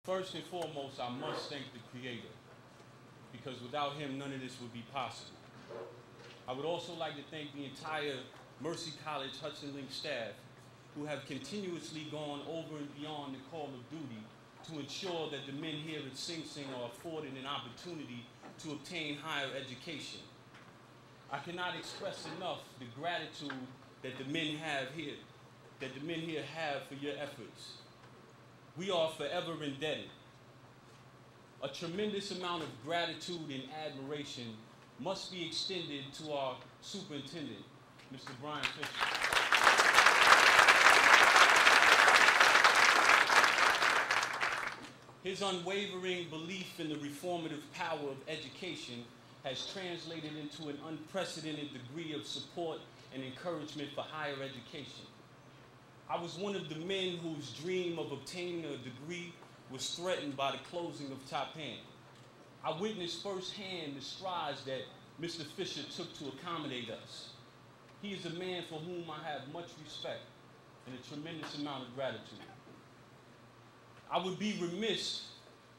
First and foremost, I must thank the Creator, because without him, none of this would be possible. I would also like to thank the entire Mercy College Hudson Link staff, who have continuously gone over and beyond the call of duty to ensure that the men here at Sing Sing are afforded an opportunity to obtain higher education. I cannot express enough the gratitude that the men here have for your efforts. We are forever indebted. A tremendous amount of gratitude and admiration must be extended to our superintendent, Mr. Brian Fisher. His unwavering belief in the reformative power of education has translated into an unprecedented degree of support and encouragement for higher education. I was one of the men whose dream of obtaining a degree was threatened by the closing of Tapan. I witnessed firsthand the strides that Mr. Fisher took to accommodate us. He is a man for whom I have much respect and a tremendous amount of gratitude. I would be remiss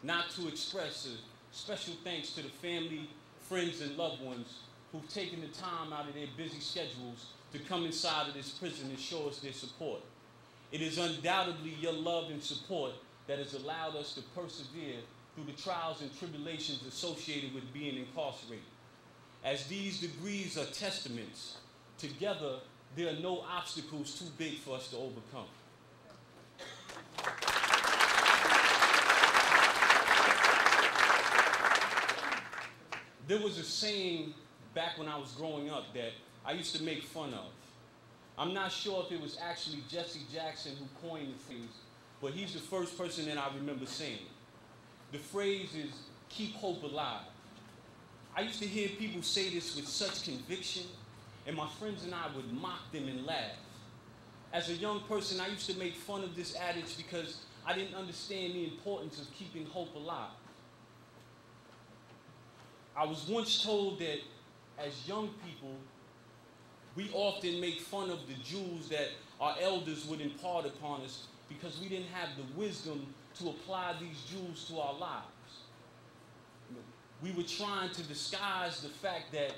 not to express a special thanks to the family, friends, and loved ones who've taken the time out of their busy schedules to come inside of this prison and show us their support. It is undoubtedly your love and support that has allowed us to persevere through the trials and tribulations associated with being incarcerated. As these degrees are testaments, together there are no obstacles too big for us to overcome. There was a saying back when I was growing up that I used to make fun of. I'm not sure if it was actually Jesse Jackson who coined the phrase, but he's the first person that I remember saying. The phrase is, keep hope alive. I used to hear people say this with such conviction, and my friends and I would mock them and laugh. As a young person, I used to make fun of this adage because I didn't understand the importance of keeping hope alive. I was once told that as young people, we often make fun of the jewels that our elders would impart upon us because we didn't have the wisdom to apply these jewels to our lives. We were trying to disguise the fact that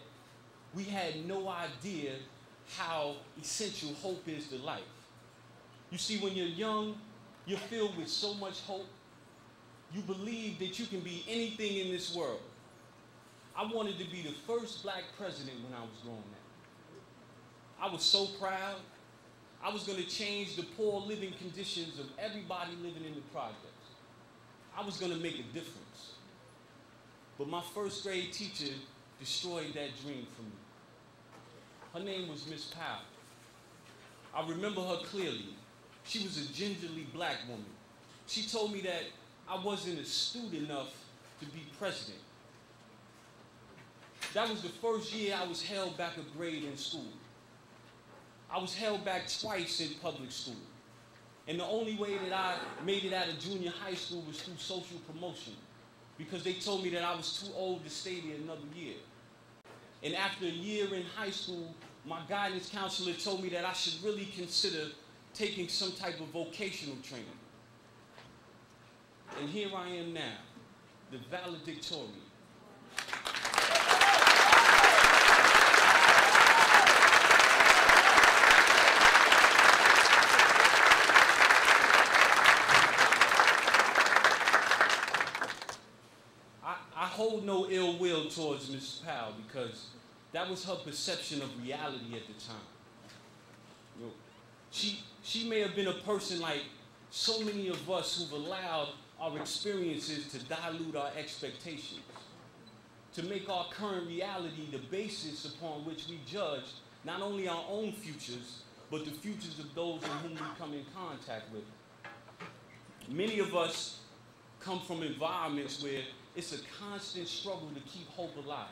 we had no idea how essential hope is to life. You see, when you're young, you're filled with so much hope. You believe that you can be anything in this world. I wanted to be the first black president when I was growing up. I was so proud. I was going to change the poor living conditions of everybody living in the projects. I was going to make a difference. But my first grade teacher destroyed that dream for me. Her name was Miss Powell. I remember her clearly. She was a gingerly black woman. She told me that I wasn't astute enough to be president. That was the first year I was held back a grade in school. I was held back twice in public school. And the only way that I made it out of junior high school was through social promotion, because they told me that I was too old to stay there another year. And after a year in high school, my guidance counselor told me that I should really consider taking some type of vocational training. And here I am now, the valedictorian. I hold no ill will towards Mrs. Powell because that was her perception of reality at the time. You know, she may have been a person like so many of us who've allowed our experiences to dilute our expectations, to make our current reality the basis upon which we judge not only our own futures, but the futures of those in whom we come in contact with. Many of us come from environments where it's a constant struggle to keep hope alive.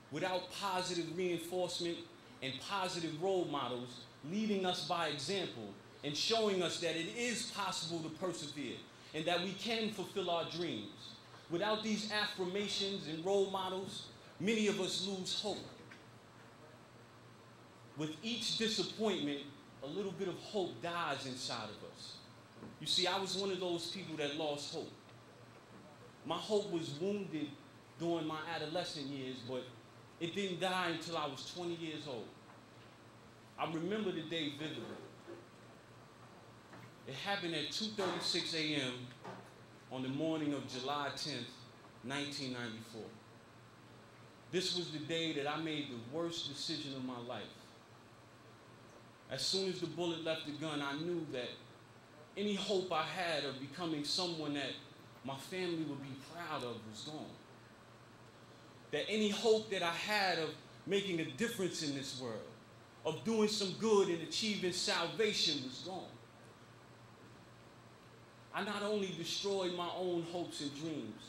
Without positive reinforcement and positive role models leading us by example and showing us that it is possible to persevere and that we can fulfill our dreams. Without these affirmations and role models, many of us lose hope. With each disappointment, a little bit of hope dies inside of us. You see, I was one of those people that lost hope. My hope was wounded during my adolescent years, but it didn't die until I was 20 years old. I remember the day vividly. It happened at 2:36 a.m. on the morning of July 10th, 1994. This was the day that I made the worst decision of my life. As soon as the bullet left the gun, I knew that any hope I had of becoming someone that my family would be proud of was gone. That any hope that I had of making a difference in this world, of doing some good and achieving salvation was gone. I not only destroyed my own hopes and dreams,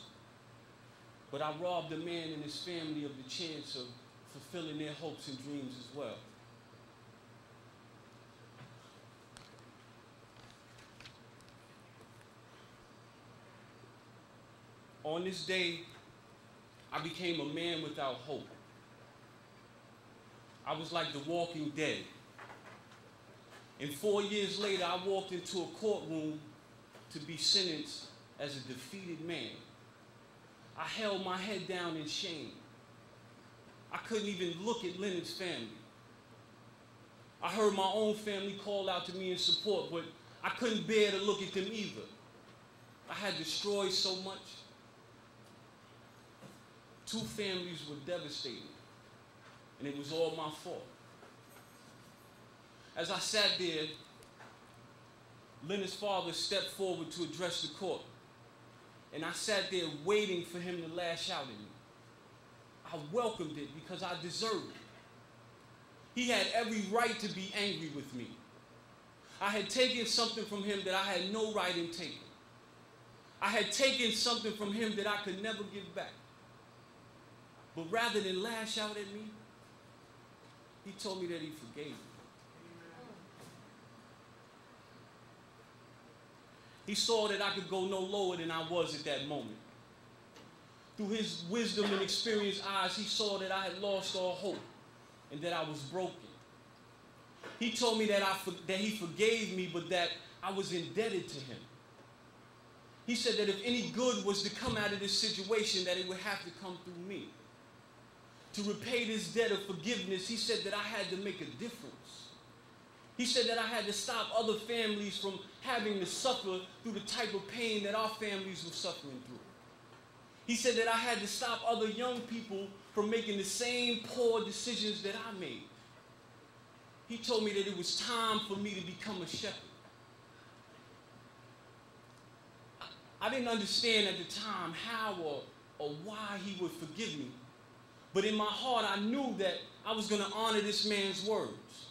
but I robbed a man and his family of the chance of fulfilling their hopes and dreams as well. On this day, I became a man without hope. I was like the walking dead. And 4 years later, I walked into a courtroom to be sentenced as a defeated man. I held my head down in shame. I couldn't even look at Leonard's family. I heard my own family call out to me in support, but I couldn't bear to look at them either. I had destroyed so much. 2 families were devastated, and it was all my fault. As I sat there, Leonard's father stepped forward to address the court, and I sat there waiting for him to lash out at me. I welcomed it because I deserved it. He had every right to be angry with me. I had taken something from him that I had no right in taking. I had taken something from him that I could never give back. But rather than lash out at me, he told me that he forgave me. He saw that I could go no lower than I was at that moment. Through his wisdom and experienced eyes, he saw that I had lost all hope and that I was broken. He told me that he forgave me, but that I was indebted to him. He said that if any good was to come out of this situation, that it would have to come through me. To repay this debt of forgiveness, he said that I had to make a difference. He said that I had to stop other families from having to suffer through the type of pain that our families were suffering through. He said that I had to stop other young people from making the same poor decisions that I made. He told me that it was time for me to become a shepherd. I didn't understand at the time how or why he would forgive me. But in my heart, I knew that I was going to honor this man's words.